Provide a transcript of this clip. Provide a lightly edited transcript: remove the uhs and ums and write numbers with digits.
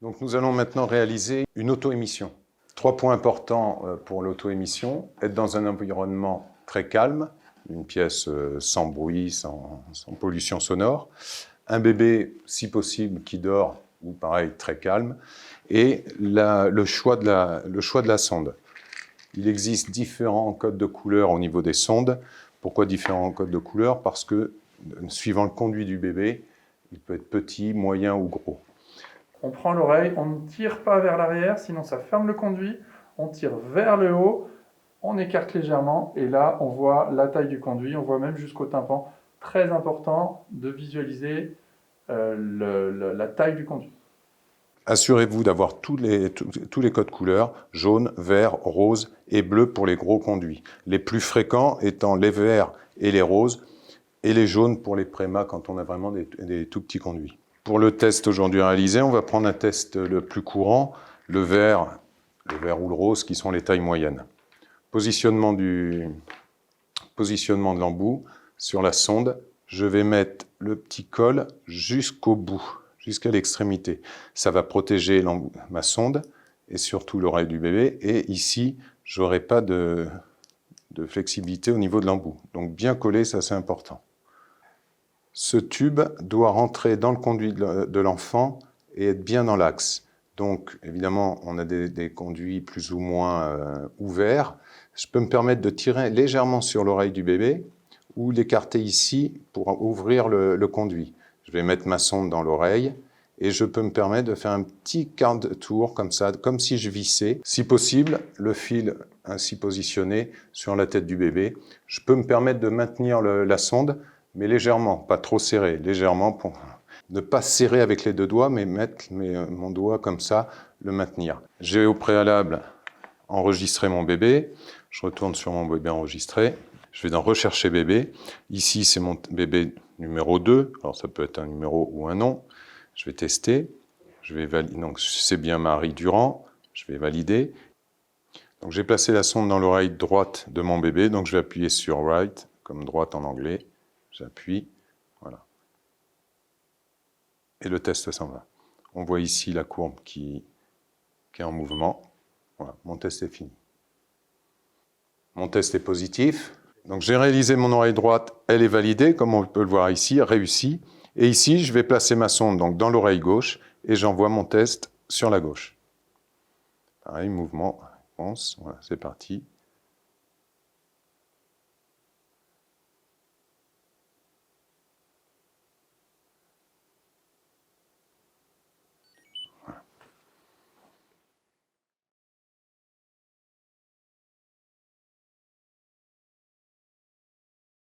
Donc nous allons maintenant réaliser une auto-émission. 3 points importants pour l'auto-émission. Être dans un environnement très calme, une pièce sans bruit, sans pollution sonore. Un bébé, si possible, qui dort, ou pareil, très calme. Et le choix de la sonde. Il existe différents codes de couleur au niveau des sondes. Pourquoi différents codes de couleur? Parce que, suivant le conduit du bébé, il peut être petit, moyen ou gros. On prend l'oreille, on ne tire pas vers l'arrière, sinon ça ferme le conduit. On tire vers le haut, on écarte légèrement, et là, on voit la taille du conduit, on voit même jusqu'au tympan. Très important de visualiser la taille du conduit. Assurez-vous d'avoir tous les codes couleurs, jaune, vert, rose et bleu pour les gros conduits. Les plus fréquents étant les verts et les roses, et les jaunes pour les prémas quand on a vraiment des tout petits conduits. Pour le test aujourd'hui réalisé, on va prendre un test le plus courant, le vert ou le rose qui sont les tailles moyennes. Positionnement de l'embout sur la sonde, je vais mettre le petit col jusqu'au bout, jusqu'à l'extrémité. Ça va protéger ma sonde et surtout l'oreille du bébé. Et ici, je n'aurai pas de flexibilité au niveau de l'embout. Donc bien collé, ça c'est important. Ce tube doit rentrer dans le conduit de l'enfant et être bien dans l'axe. Donc évidemment, on a des conduits plus ou moins ouverts. Je peux me permettre de tirer légèrement sur l'oreille du bébé ou l'écarter ici pour ouvrir le conduit. Je vais mettre ma sonde dans l'oreille et je peux me permettre de faire un petit quart de tour comme ça, comme si je vissais. Si possible, le fil ainsi positionné sur la tête du bébé. Je peux me permettre de maintenir la sonde, mais légèrement, pas trop serré, légèrement pour ne pas serrer avec les 2 doigts, mais mettre mon doigt comme ça, le maintenir. J'ai au préalable enregistré mon bébé. Je retourne sur mon bébé enregistré. Je vais dans Rechercher bébé. Ici, c'est mon bébé numéro 2. Alors, ça peut être un numéro ou un nom. Je vais tester. Je vais valider. Donc, c'est bien Marie Durand. Je vais valider. Donc, j'ai placé la sonde dans l'oreille droite de mon bébé. Donc, je vais appuyer sur Right, comme droite en anglais. J'appuie. Voilà. Et le test s'en va. On voit ici la courbe qui est en mouvement. Voilà, mon test est fini. Mon test est positif. Donc j'ai réalisé mon oreille droite, elle est validée, comme on peut le voir ici, réussie. Et ici, je vais placer ma sonde donc, dans l'oreille gauche et j'envoie mon test sur la gauche. Pareil, mouvement, réponse, voilà, c'est parti.